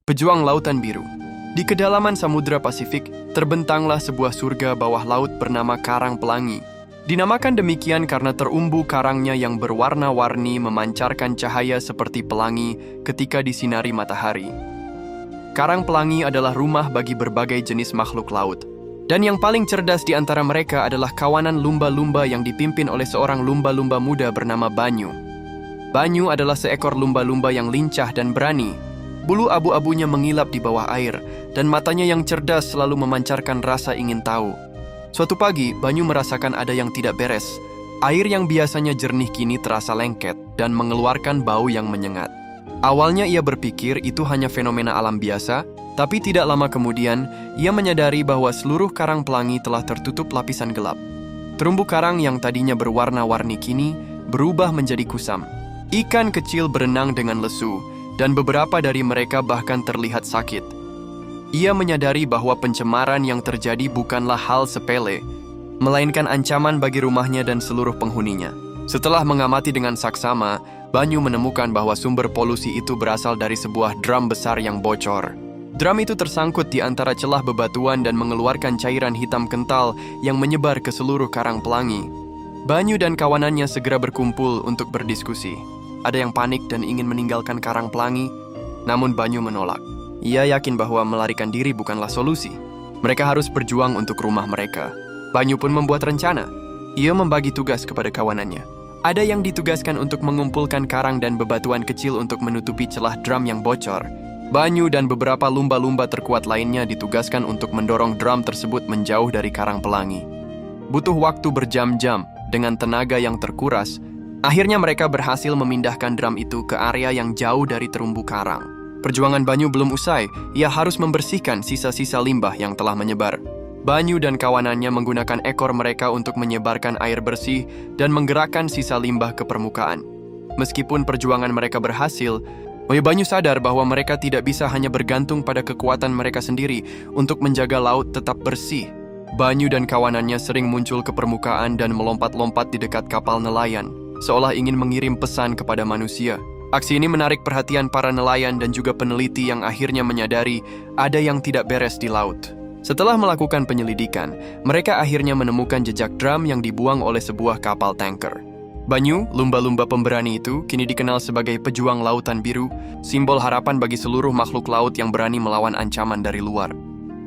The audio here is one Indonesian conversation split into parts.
Pejuang Lautan Biru. Di kedalaman Samudra Pasifik, terbentanglah sebuah surga bawah laut bernama Karang Pelangi. Dinamakan demikian karena terumbu karangnya yang berwarna-warni memancarkan cahaya seperti pelangi ketika disinari matahari. Karang Pelangi adalah rumah bagi berbagai jenis makhluk laut. Dan yang paling cerdas di antara mereka adalah kawanan lumba-lumba yang dipimpin oleh seorang lumba-lumba muda bernama Banyu. Banyu adalah seekor lumba-lumba yang lincah dan berani. Bulu abu-abunya mengilap di bawah air, dan matanya yang cerdas selalu memancarkan rasa ingin tahu. Suatu pagi, Banyu merasakan ada yang tidak beres. Air yang biasanya jernih kini terasa lengket dan mengeluarkan bau yang menyengat. Awalnya ia berpikir itu hanya fenomena alam biasa, tapi tidak lama kemudian, ia menyadari bahwa seluruh karang pelangi telah tertutup lapisan gelap. Terumbu karang yang tadinya berwarna-warni kini berubah menjadi kusam. Ikan kecil berenang dengan lesu, dan beberapa dari mereka bahkan terlihat sakit. Ia menyadari bahwa pencemaran yang terjadi bukanlah hal sepele, melainkan ancaman bagi rumahnya dan seluruh penghuninya. Setelah mengamati dengan saksama, Banyu menemukan bahwa sumber polusi itu berasal dari sebuah drum besar yang bocor. Drum itu tersangkut di antara celah bebatuan dan mengeluarkan cairan hitam kental yang menyebar ke seluruh karang pelangi. Banyu dan kawanannya segera berkumpul untuk berdiskusi. Ada yang panik dan ingin meninggalkan karang pelangi, namun Banyu menolak. Ia yakin bahwa melarikan diri bukanlah solusi. Mereka harus berjuang untuk rumah mereka. Banyu pun membuat rencana. Ia membagi tugas kepada kawanannya. Ada yang ditugaskan untuk mengumpulkan karang dan bebatuan kecil untuk menutupi celah drum yang bocor. Banyu dan beberapa lumba-lumba terkuat lainnya ditugaskan untuk mendorong drum tersebut menjauh dari karang pelangi. Butuh waktu berjam-jam dengan tenaga yang terkuras. Akhirnya mereka berhasil memindahkan drum itu ke area yang jauh dari terumbu karang. Perjuangan Banyu belum usai, ia harus membersihkan sisa-sisa limbah yang telah menyebar. Banyu dan kawanannya menggunakan ekor mereka untuk menyebarkan air bersih dan menggerakkan sisa limbah ke permukaan. Meskipun perjuangan mereka berhasil, Banyu sadar bahwa mereka tidak bisa hanya bergantung pada kekuatan mereka sendiri untuk menjaga laut tetap bersih. Banyu dan kawanannya sering muncul ke permukaan dan melompat-lompat di dekat kapal nelayan, seolah ingin mengirim pesan kepada manusia. Aksi ini menarik perhatian para nelayan dan juga peneliti yang akhirnya menyadari ada yang tidak beres di laut. Setelah melakukan penyelidikan, mereka akhirnya menemukan jejak drum yang dibuang oleh sebuah kapal tanker. Banyu, lumba-lumba pemberani itu, kini dikenal sebagai pejuang lautan biru, simbol harapan bagi seluruh makhluk laut yang berani melawan ancaman dari luar.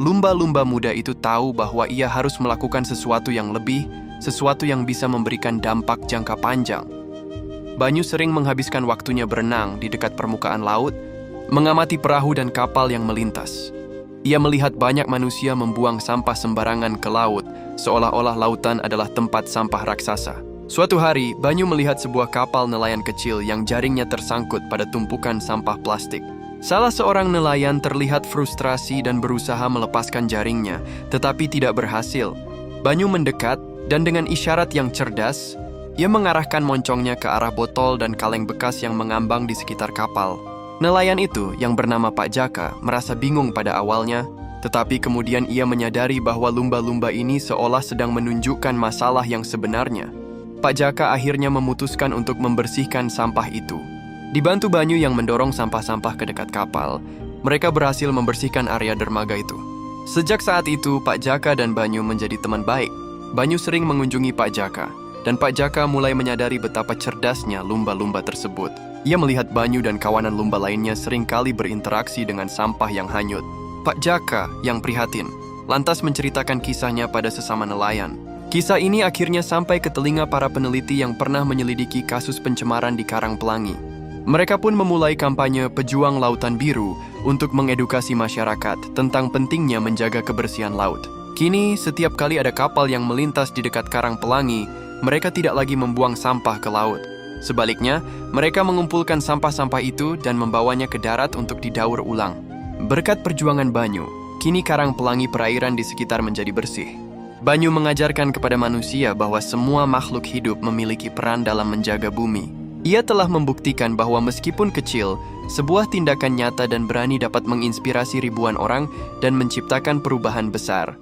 Lumba-lumba muda itu tahu bahwa ia harus melakukan sesuatu yang lebih, sesuatu yang bisa memberikan dampak jangka panjang. Banyu sering menghabiskan waktunya berenang di dekat permukaan laut, mengamati perahu dan kapal yang melintas. Ia melihat banyak manusia membuang sampah sembarangan ke laut, seolah-olah lautan adalah tempat sampah raksasa. Suatu hari, Banyu melihat sebuah kapal nelayan kecil yang jaringnya tersangkut pada tumpukan sampah plastik. Salah seorang nelayan terlihat frustrasi dan berusaha melepaskan jaringnya, tetapi tidak berhasil. Banyu mendekat, dan dengan isyarat yang cerdas, ia mengarahkan moncongnya ke arah botol dan kaleng bekas yang mengambang di sekitar kapal. Nelayan itu, yang bernama Pak Jaka, merasa bingung pada awalnya, tetapi kemudian ia menyadari bahwa lumba-lumba ini seolah sedang menunjukkan masalah yang sebenarnya. Pak Jaka akhirnya memutuskan untuk membersihkan sampah itu. Dibantu Banyu yang mendorong sampah-sampah ke dekat kapal, mereka berhasil membersihkan area dermaga itu. Sejak saat itu, Pak Jaka dan Banyu menjadi teman baik. Banyu sering mengunjungi Pak Jaka, dan Pak Jaka mulai menyadari betapa cerdasnya lumba-lumba tersebut. Ia melihat Banyu dan kawanan lumba lainnya seringkali berinteraksi dengan sampah yang hanyut. Pak Jaka, yang prihatin, lantas menceritakan kisahnya pada sesama nelayan. Kisah ini akhirnya sampai ke telinga para peneliti yang pernah menyelidiki kasus pencemaran di Karang Pelangi. Mereka pun memulai kampanye Pejuang Lautan Biru untuk mengedukasi masyarakat tentang pentingnya menjaga kebersihan laut. Kini, setiap kali ada kapal yang melintas di dekat Karang Pelangi, mereka tidak lagi membuang sampah ke laut. Sebaliknya, mereka mengumpulkan sampah-sampah itu dan membawanya ke darat untuk didaur ulang. Berkat perjuangan Banyu, kini Karang Pelangi perairan di sekitar menjadi bersih. Banyu mengajarkan kepada manusia bahwa semua makhluk hidup memiliki peran dalam menjaga bumi. Ia telah membuktikan bahwa meskipun kecil, sebuah tindakan nyata dan berani dapat menginspirasi ribuan orang dan menciptakan perubahan besar.